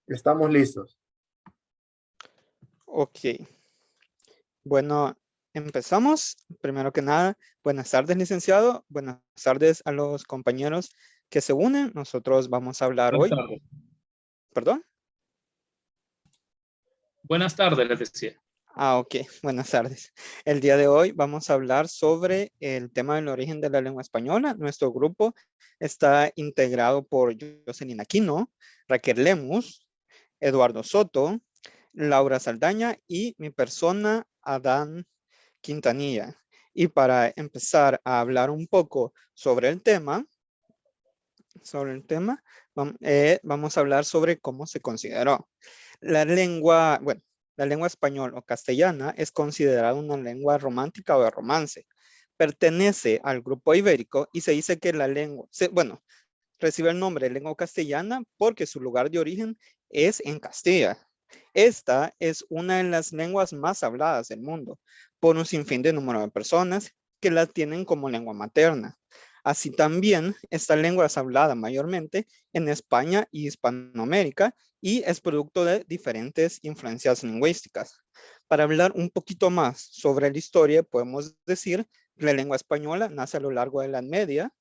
Estamos listos. Ok. Bueno, empezamos. Primero que nada, buenas tardes, licenciado. Buenas tardes a los compañeros que se unen. Nosotros vamos a hablar Buenas hoy. tardes. ¿Perdón? Buenas tardes, les decía. Ok. Buenas tardes. El día de hoy vamos a hablar sobre el tema del origen de la lengua española. Nuestro grupo está integrado por Jocelyn Aquino, Raquel Lemus, Eduardo Soto, Laura Saldaña y mi persona, Adán Quintanilla. Y para empezar a hablar un poco sobre el tema, vamos a hablar sobre cómo se consideró. La lengua, bueno, la lengua española o castellana es considerada una lengua romántica o de romance. Pertenece al grupo ibérico y se dice que la lengua, recibe el nombre de lengua castellana porque su lugar de origen es en Castilla. Esta es una de las lenguas más habladas del mundo por un sinfín de número de personas que la tienen como lengua materna. Así también, esta lengua es hablada mayormente en España y Hispanoamérica y es producto de diferentes influencias lingüísticas. Para hablar un poquito más sobre la historia, podemos decir que la lengua española nace a lo largo de la Edad Media,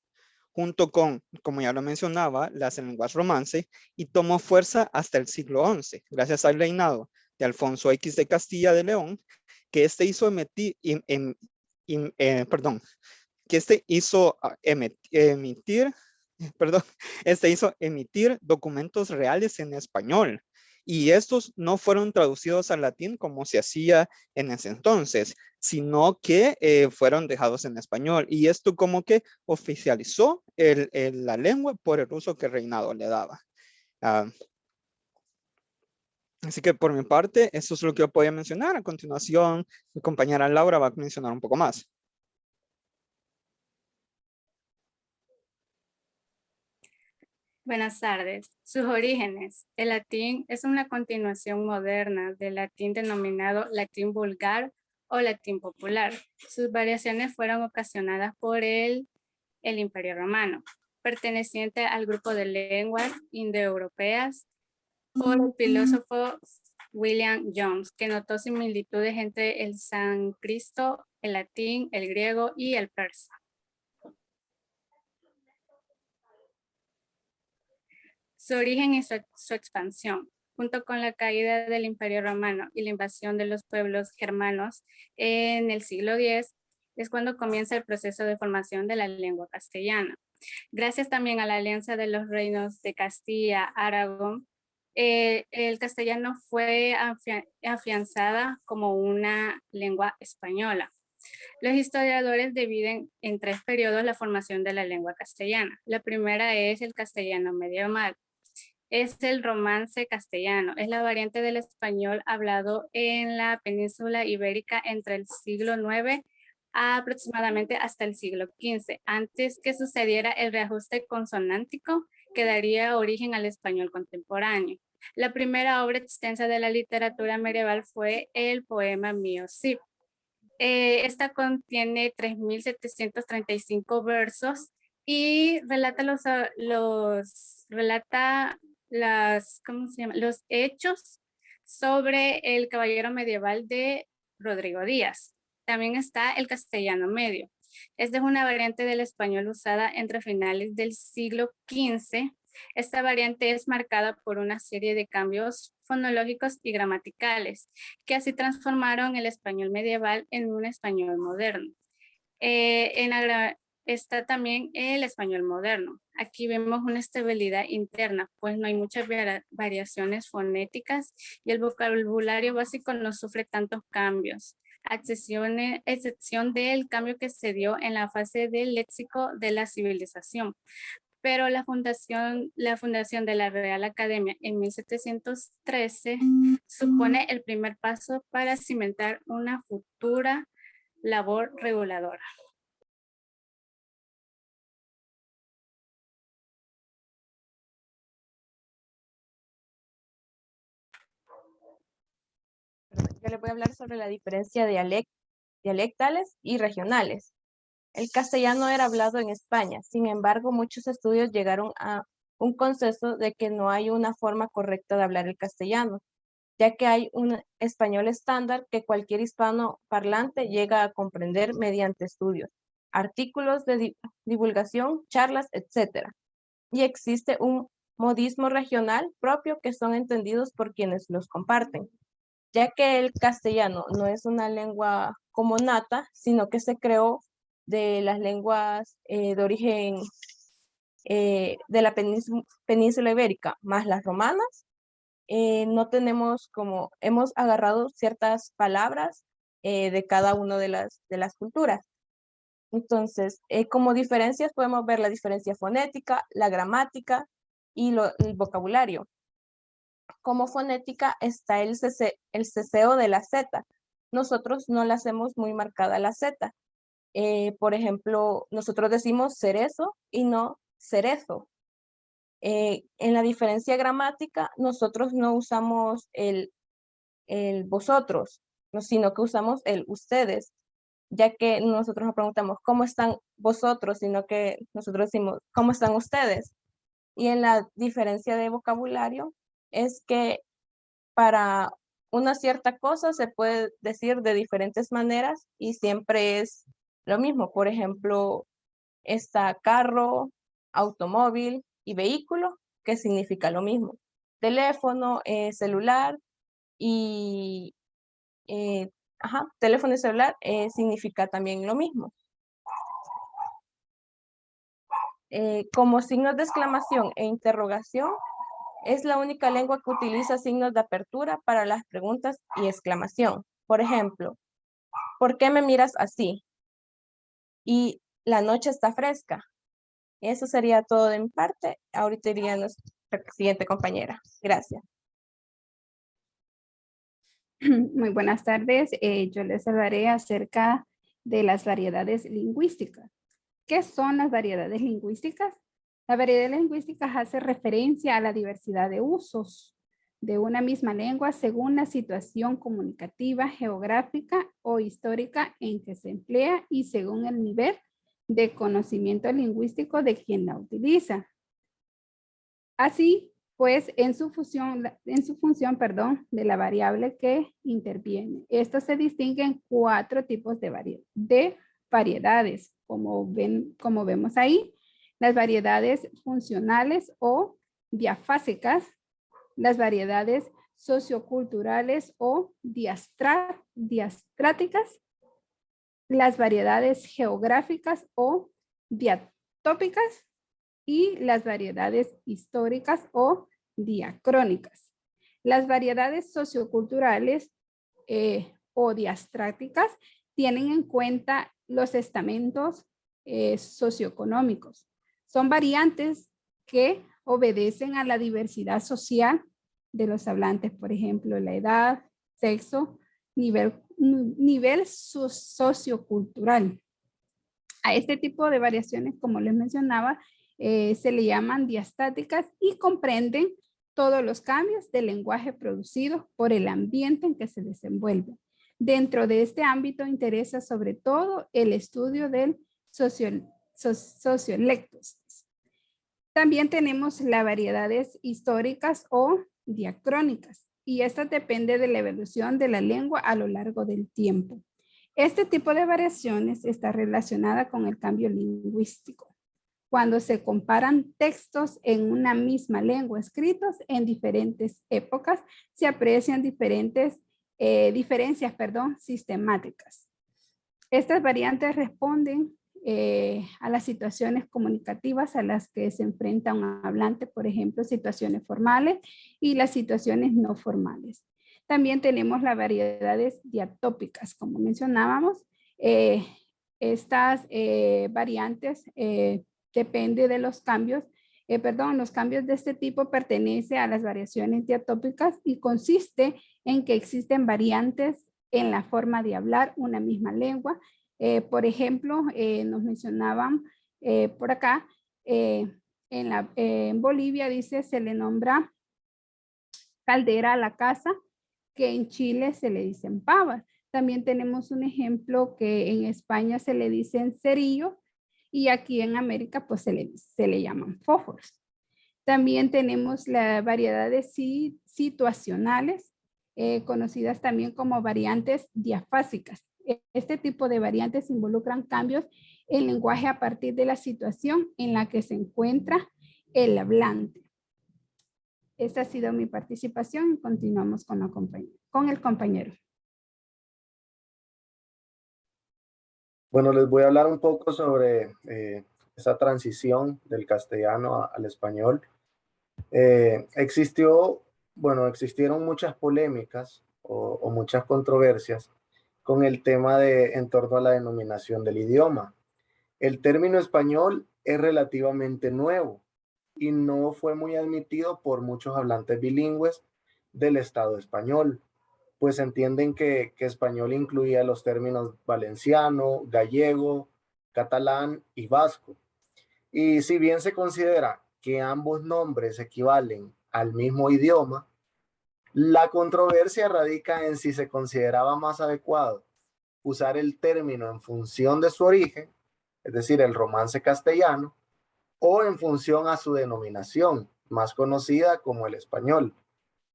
junto con, como ya lo mencionaba, las lenguas romance, y tomó fuerza hasta el siglo XI, gracias al reinado de Alfonso X de Castilla de León, que este hizo emitir, perdón, este hizo emitir documentos reales en español. Y estos no fueron traducidos al latín como se hacía en ese entonces, sino que fueron dejados en español. Y esto como que oficializó la lengua por el uso que el reinado le daba. Uh, Así que por mi parte, eso es lo que yo podía mencionar. A continuación, mi compañera Laura va a mencionar un poco más. Buenas tardes. Sus orígenes. El latín es una continuación moderna del latín denominado latín vulgar o latín popular. Sus variaciones fueron ocasionadas por el Imperio Romano, perteneciente al grupo de lenguas indoeuropeas por el filósofo William Jones, que notó similitudes entre el sánscrito, el latín, el griego y el persa. Su origen y su expansión, junto con la caída del Imperio Romano y la invasión de los pueblos germanos en el siglo X, es cuando comienza el proceso de formación de la lengua castellana. Gracias también a la alianza de los reinos de Castilla, Aragón, el castellano fue afianzada como una lengua española. Los historiadores dividen en 3 periodos la formación de la lengua castellana. La primera es el castellano medieval. Es el romance castellano. Es la variante del español hablado en la península ibérica entre el siglo IX aproximadamente hasta el siglo XV, antes que sucediera el reajuste consonántico que daría origen al español contemporáneo. La primera obra extensa de la literatura medieval fue el poema Mío Cid. Esta contiene 3.735 versos y relata los hechos sobre el caballero medieval de Rodrigo Díaz. También está el castellano medio. Esta es una variante del español usada entre finales del siglo XV. Esta variante es marcada por una serie de cambios fonológicos y gramaticales que así transformaron el español medieval en un español moderno. Está también el español moderno. Aquí vemos una estabilidad interna, pues no hay muchas variaciones fonéticas y el vocabulario básico no sufre tantos cambios, a excepción del cambio que se dio en la fase del léxico de la civilización. Pero la fundación de la Real Academia en 1713 supone el primer paso para cimentar una futura labor reguladora. Yo les voy a hablar sobre la diferencia de dialectales y regionales. El castellano era hablado en España, sin embargo, muchos estudios llegaron a un consenso de que no hay una forma correcta de hablar el castellano, ya que hay un español estándar que cualquier hispano parlante llega a comprender mediante estudios, artículos de divulgación, charlas, etc. Y existe un modismo regional propio que son entendidos por quienes los comparten, ya que el castellano no es una lengua como nata, sino que se creó de las lenguas de origen de la península ibérica, más las romanas. No tenemos como, hemos agarrado ciertas palabras de cada una de las culturas. Entonces, como diferencias podemos ver la diferencia fonética, la gramática y el vocabulario. Como fonética está el ceseo de la Z. Nosotros no la hacemos muy marcada la Z. Por ejemplo, nosotros decimos cerezo y no cerezo. En la diferencia gramática, nosotros no usamos el vosotros, sino que usamos el ustedes, ya que nosotros nos preguntamos cómo están vosotros, sino que nosotros decimos cómo están ustedes. Y en la diferencia de vocabulario es que para una cierta cosa se puede decir de diferentes maneras y siempre es lo mismo. Por ejemplo, está carro, automóvil y vehículo, que significa lo mismo. Teléfono, celular y teléfono y celular significa también lo mismo. Como signos de exclamación e interrogación, es la única lengua que utiliza signos de apertura para las preguntas y exclamación. Por ejemplo, ¿por qué me miras así? Y la noche está fresca. Eso sería todo de mi parte. Ahorita iría a nuestra siguiente compañera. Gracias. Muy buenas tardes. Yo les hablaré acerca de las variedades lingüísticas. ¿Qué son las variedades lingüísticas? La variedad lingüística hace referencia a la diversidad de usos de una misma lengua según la situación comunicativa, geográfica o histórica en que se emplea y según el nivel de conocimiento lingüístico de quien la utiliza. Así pues, en su función, de la variable que interviene. Esto se distingue en 4 tipos de variedades, como vemos ahí. Las variedades funcionales o diafásicas, las variedades socioculturales o diastráticas, las variedades geográficas o diatópicas y las variedades históricas o diacrónicas. Las variedades socioculturales o diastráticas tienen en cuenta los estamentos socioeconómicos. Son variantes que obedecen a la diversidad social de los hablantes, por ejemplo, la edad, sexo, nivel sociocultural. A este tipo de variaciones, como les mencionaba, se le llaman diastáticas y comprenden todos los cambios del lenguaje producidos por el ambiente en que se desenvuelve. Dentro de este ámbito interesa sobre todo el estudio del sociolectos. También tenemos las variedades históricas o diacrónicas y esta depende de la evolución de la lengua a lo largo del tiempo. Este tipo de variaciones está relacionada con el cambio lingüístico. Cuando se comparan textos en una misma lengua escritos en diferentes épocas, se aprecian diferencias sistemáticas. Estas variantes responden a las situaciones comunicativas a las que se enfrenta un hablante, por ejemplo, situaciones formales y las situaciones no formales. También tenemos las variedades diatópicas, como mencionábamos. Estas variantes depende de los cambios, los cambios de este tipo pertenecen a las variaciones diatópicas y consiste en que existen variantes en la forma de hablar una misma lengua. Por ejemplo, nos mencionaban por acá, en Bolivia dice, se le nombra caldera a la casa, que en Chile se le dicen pavas. También tenemos un ejemplo que en España se le dicen cerillo y aquí en América pues se le llaman fósforos. También tenemos las variedades situacionales, conocidas también como variantes diafásicas. Este tipo de variantes involucran cambios en lenguaje a partir de la situación en la que se encuentra el hablante. Esta ha sido mi participación. Continuamos con el compañero. Bueno, les voy a hablar un poco sobre esa transición del castellano al español. Existieron muchas polémicas o muchas controversias con el tema en torno a la denominación del idioma. El término español es relativamente nuevo y no fue muy admitido por muchos hablantes bilingües del Estado español, pues entienden que español incluía los términos valenciano, gallego, catalán y vasco. Y si bien se considera que ambos nombres equivalen al mismo idioma, la controversia radica en si se consideraba más adecuado usar el término en función de su origen, es decir, el romance castellano, o en función a su denominación, más conocida como el español,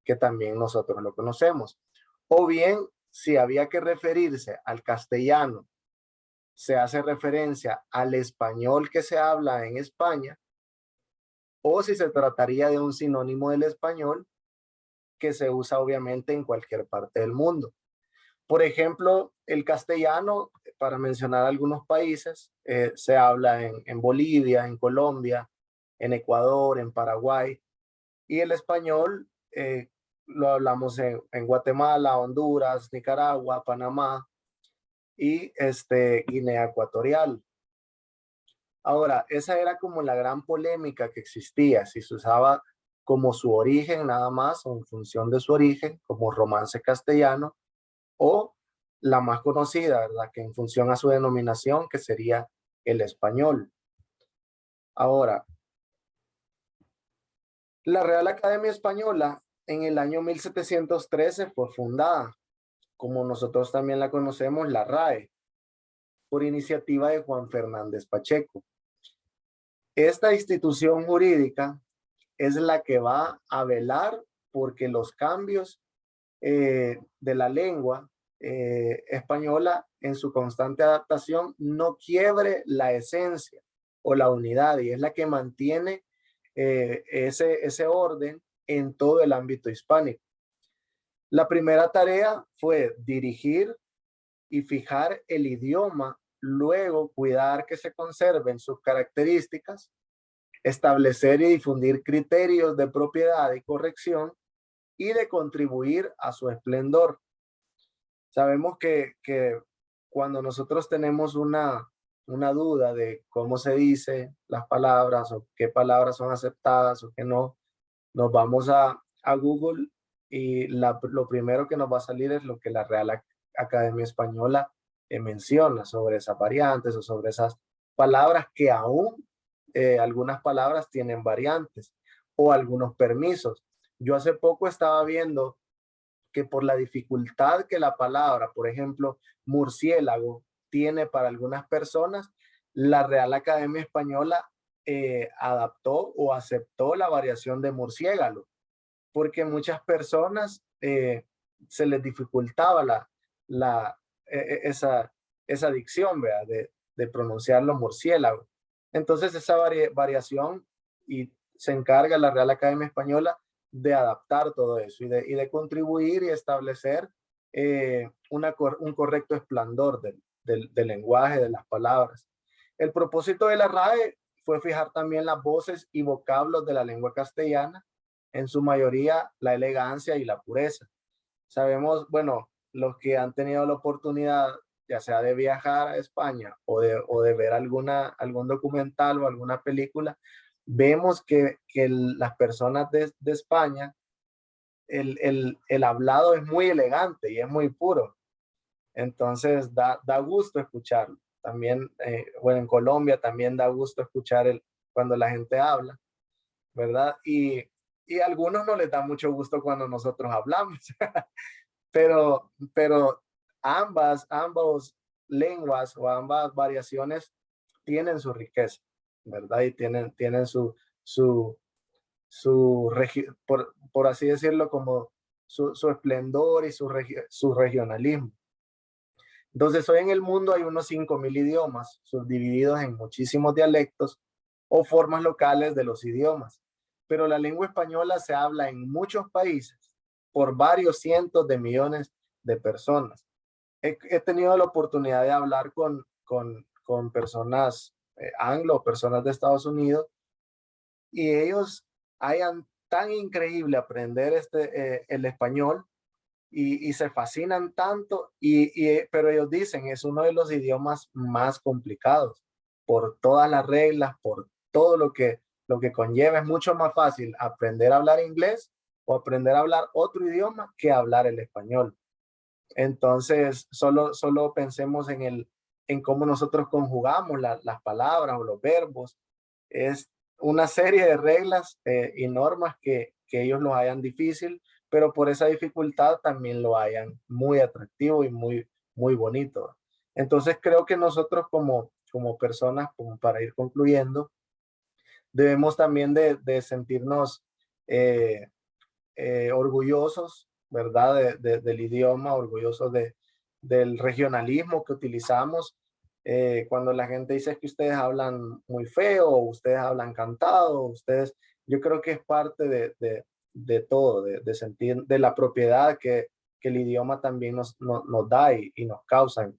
que también nosotros lo conocemos. O bien, si había que referirse al castellano, se hace referencia al español que se habla en España, o si se trataría de un sinónimo del español que se usa obviamente en cualquier parte del mundo. Por ejemplo, el castellano, para mencionar algunos países, se habla en Bolivia, en Colombia, en Ecuador, en Paraguay, y el español lo hablamos en Guatemala, Honduras, Nicaragua, Panamá y Guinea Ecuatorial. Ahora, esa era como la gran polémica que existía, si se usaba como su origen nada más o en función de su origen, como romance castellano, o la más conocida, ¿verdad? Que en función a su denominación, que sería el español. Ahora, la Real Academia Española en el año 1713 fue fundada, como nosotros también la conocemos, la RAE, por iniciativa de Juan Fernández Pacheco. Esta institución jurídica es la que va a velar porque los cambios de la lengua española en su constante adaptación no quiebre la esencia o la unidad, y es la que mantiene ese orden en todo el ámbito hispánico. La primera tarea fue dirigir y fijar el idioma, luego cuidar que se conserven sus características, establecer y difundir criterios de propiedad y corrección y de contribuir a su esplendor. Sabemos que cuando nosotros tenemos una duda de cómo se dice las palabras o qué palabras son aceptadas o qué no, nos vamos a Google y lo primero que nos va a salir es lo que la Real Academia Española menciona sobre esas variantes o sobre esas palabras que aún algunas palabras tienen variantes o algunos permisos. Yo hace poco estaba viendo que por la dificultad que la palabra, por ejemplo, murciélago, tiene para algunas personas, la Real Academia Española adaptó o aceptó la variación de murciélago, porque muchas personas se les dificultaba esa dicción, ¿verdad? De pronunciar los murciélagos. Entonces esa variación y se encarga la Real Academia Española de adaptar todo eso y de contribuir y establecer un correcto esplendor del lenguaje, de las palabras. El propósito de la RAE fue fijar también las voces y vocablos de la lengua castellana, en su mayoría la elegancia y la pureza. Sabemos, bueno, los que han tenido la oportunidad, ya sea de viajar a España o de ver algún documental o alguna película, vemos que las personas de España, el hablado es muy elegante y es muy puro. Entonces da gusto escucharlo. También, bueno, en Colombia también da gusto escuchar cuando la gente habla, ¿verdad? Y a algunos no les da mucho gusto cuando nosotros hablamos, pero ambas lenguas o ambas variaciones tienen su riqueza, ¿verdad? Y tienen su por así decirlo, como su esplendor y su regionalismo. Entonces, hoy en el mundo hay unos 5.000 idiomas, subdivididos en muchísimos dialectos o formas locales de los idiomas. Pero la lengua española se habla en muchos países por varios cientos de millones de personas. He tenido la oportunidad de hablar con personas anglo, personas de Estados Unidos, y ellos hayan tan increíble aprender el español y se fascinan tanto, pero ellos dicen es uno de los idiomas más complicados por todas las reglas, por todo lo que conlleva. Es mucho más fácil aprender a hablar inglés o aprender a hablar otro idioma que hablar el español. Entonces, solo pensemos en cómo nosotros conjugamos las palabras o los verbos. Es una serie de reglas y normas que ellos lo hayan difícil, pero por esa dificultad también lo hayan muy atractivo y muy bonito. Entonces, creo que nosotros como personas, como para ir concluyendo, debemos también de sentirnos orgullosos, ¿verdad? Del idioma, orgullosos del regionalismo que utilizamos. Cuando la gente dice que ustedes hablan muy feo, ustedes hablan cantado, yo creo que es parte de todo, de sentir, de la propiedad que el idioma también nos da y nos causa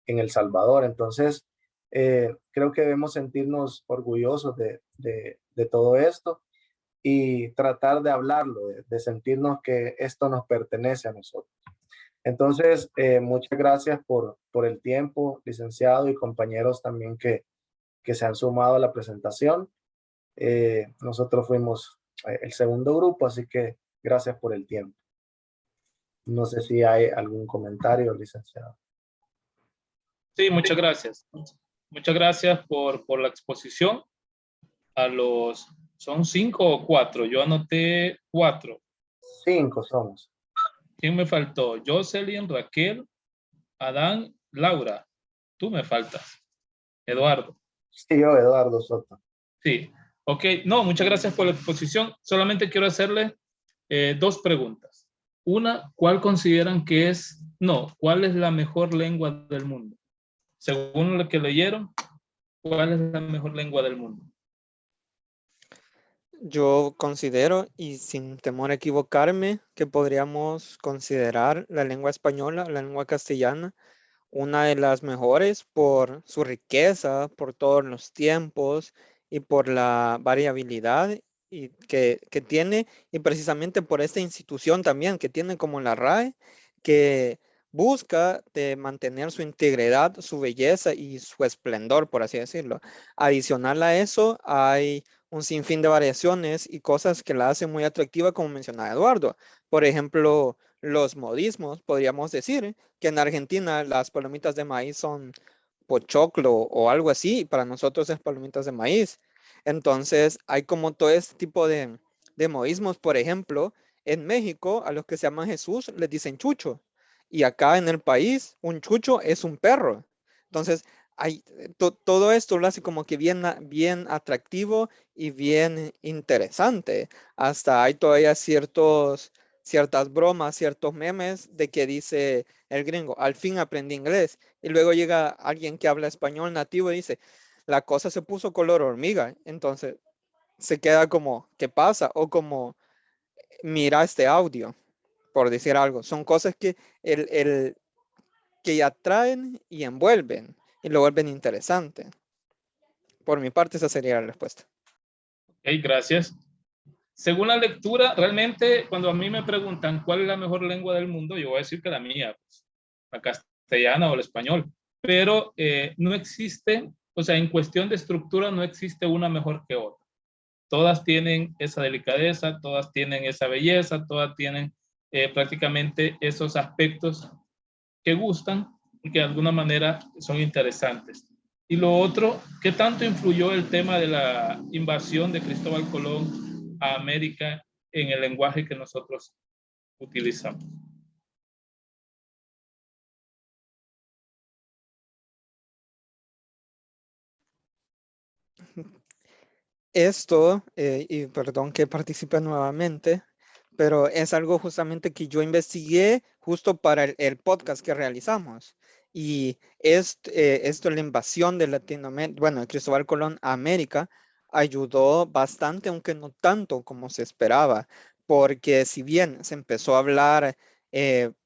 en El Salvador. Entonces, creo que debemos sentirnos orgullosos de todo esto y tratar de hablarlo, de sentirnos que esto nos pertenece a nosotros. Entonces, muchas gracias por el tiempo, licenciado, y compañeros también que se han sumado a la presentación. Nosotros fuimos el segundo grupo, así que gracias por el tiempo. No sé si hay algún comentario, licenciado. Sí, muchas gracias. Muchas gracias por la exposición. ¿Son 5 o 4? Yo anoté 4. 5 somos. ¿Quién me faltó? Jocelyn, Raquel, Adán, Laura. Tú me faltas. Eduardo. Sí, yo, Eduardo Soto. Sí. Ok. No, muchas gracias por la exposición. Solamente quiero hacerle 2 preguntas. Una, ¿cuál consideran que es, cuál es la mejor lengua del mundo? Según lo que leyeron, ¿cuál es la mejor lengua del mundo? Yo considero, y sin temor a equivocarme, que podríamos considerar la lengua española, la lengua castellana, una de las mejores por su riqueza, por todos los tiempos y por la variabilidad que tiene, y precisamente por esta institución también que tiene como la RAE, que busca de mantener su integridad, su belleza y su esplendor, por así decirlo. Adicional a eso, hay un sinfín de variaciones y cosas que la hacen muy atractiva, como mencionaba Eduardo. Por ejemplo, los modismos, podríamos decir que en Argentina las palomitas de maíz son pochoclo o algo así, y para nosotros es palomitas de maíz. Entonces, hay como todo este tipo de modismos. Por ejemplo, en México, a los que se llaman Jesús les dicen chucho, y acá en el país, un chucho es un perro. Entonces, todo esto lo hace como que bien atractivo y bien interesante. Hasta hay todavía ciertas bromas, ciertos memes de que dice el gringo, al fin aprendí inglés. Y luego llega alguien que habla español nativo y dice, la cosa se puso color hormiga. Entonces se queda como, ¿qué pasa? O como, mira este audio, por decir algo. Son cosas que atraen y envuelven y lo vuelven interesante. Por mi parte, esa sería la respuesta. Ok, gracias. Según la lectura, realmente cuando a mí me preguntan cuál es la mejor lengua del mundo, yo voy a decir que la mía, pues, la castellana o el español. Pero no existe, o sea, en cuestión de estructura no existe una mejor que otra. Todas tienen esa delicadeza, todas tienen esa belleza, todas tienen prácticamente esos aspectos que gustan y que de alguna manera son interesantes. Y lo otro, ¿qué tanto influyó el tema de la invasión de Cristóbal Colón a América en el lenguaje que nosotros utilizamos? Esto, y perdón que participe nuevamente, pero es algo justamente que yo investigué justo para el podcast que realizamos. Y esto, la invasión de Latinoamérica, bueno, de Cristóbal Colón a América, ayudó bastante, aunque no tanto como se esperaba, porque si bien se empezó a hablar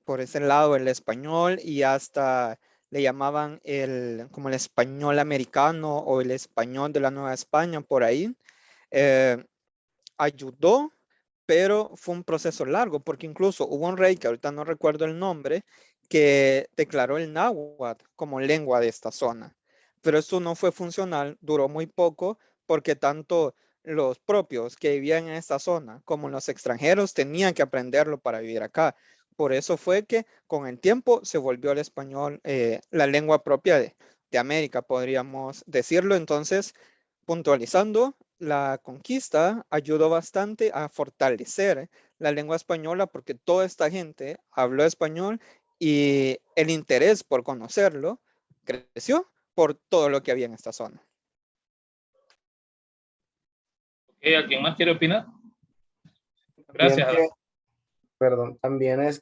por ese lado el español y hasta le llamaban como el español americano o el español de la Nueva España por ahí, eh, ayudó, pero fue un proceso largo, porque incluso hubo un rey, que ahorita no recuerdo el nombre, que declaró el náhuatl como lengua de esta zona. Pero eso no fue funcional, duró muy poco, porque tanto los propios que vivían en esta zona como los extranjeros tenían que aprenderlo para vivir acá. Por eso fue que con el tiempo se volvió el español la lengua propia de América, podríamos decirlo. Entonces, puntualizando, la conquista ayudó bastante a fortalecer la lengua española porque toda esta gente habló español y el interés por conocerlo creció por todo lo que había en esta zona. ¿Alguien más quiere opinar? Bien Gracias, que- Adán. Perdón, también es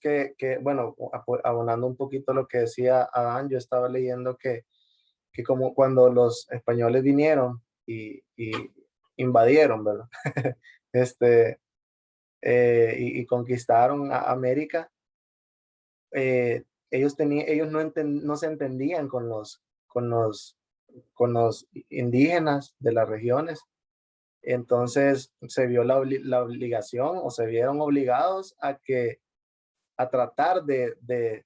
bueno, abonando un poquito lo que decía Adán, yo estaba leyendo que como cuando los españoles vinieron y invadieron, ¿verdad? Este, y conquistaron a América, ellos no se entendían con los indígenas de las regiones. Entonces se vio la obligación o se vieron obligados a tratar de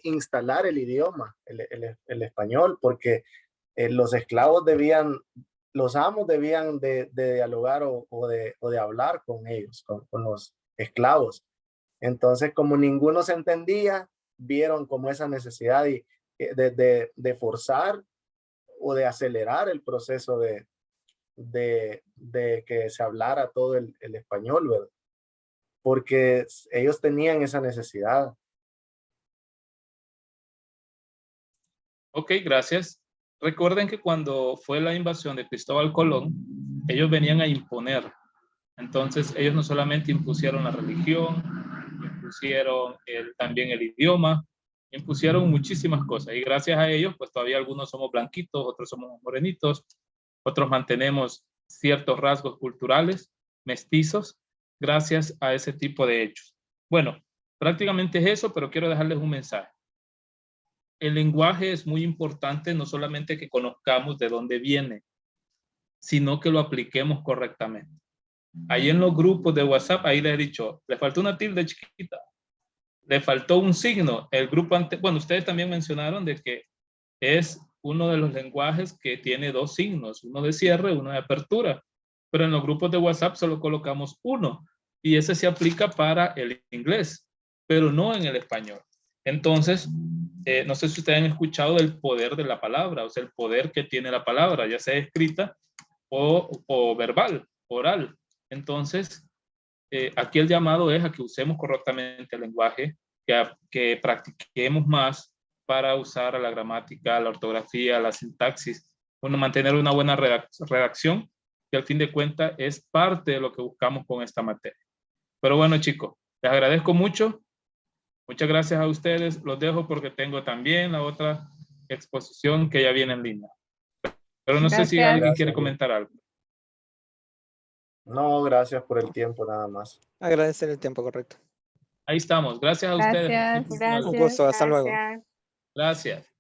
instalar el idioma, el español, porque los esclavos los amos debían de dialogar o de hablar con ellos, con los esclavos. Entonces, como ninguno se entendía, vieron como esa necesidad de forzar o de acelerar el proceso de que se hablara todo el español, ¿verdad? Porque ellos tenían esa necesidad. Ok, gracias. Recuerden que cuando fue la invasión de Cristóbal Colón, ellos venían a imponer. Entonces, ellos no solamente impusieron la religión, impusieron también el idioma, impusieron muchísimas cosas. Y gracias a ellos, pues todavía algunos somos blanquitos, otros somos morenitos, otros mantenemos ciertos rasgos culturales, mestizos, gracias a ese tipo de hechos. Bueno, prácticamente es eso, pero quiero dejarles un mensaje. El lenguaje es muy importante, no solamente que conozcamos de dónde viene, sino que lo apliquemos correctamente. Ahí en los grupos de WhatsApp, ahí les he dicho, le faltó una tilde chiquita, le faltó un signo. El grupo antes, bueno, ustedes también mencionaron de que es uno de los lenguajes que tiene dos signos, uno de cierre, uno de apertura, pero en los grupos de WhatsApp solo colocamos uno y ese se aplica para el inglés, pero no en el español. Entonces, no sé si ustedes han escuchado del poder de la palabra, o sea, el poder que tiene la palabra, ya sea escrita o verbal, oral. Entonces, aquí el llamado es a que usemos correctamente el lenguaje, que practiquemos más para usar la gramática, la ortografía, la sintaxis, bueno, mantener una buena redacción, que al fin de cuentas es parte de lo que buscamos con esta materia. Pero bueno, chicos, les agradezco mucho. Muchas gracias a ustedes. Los dejo porque tengo también la otra exposición que ya viene en línea. Pero no sé si Gracias. alguien quiere comentar algo. No, gracias por el tiempo nada más. Agradecer el tiempo, correcto. Ahí estamos. Gracias a ustedes. Gracias. Un gusto, hasta luego. Gracias. Gracias.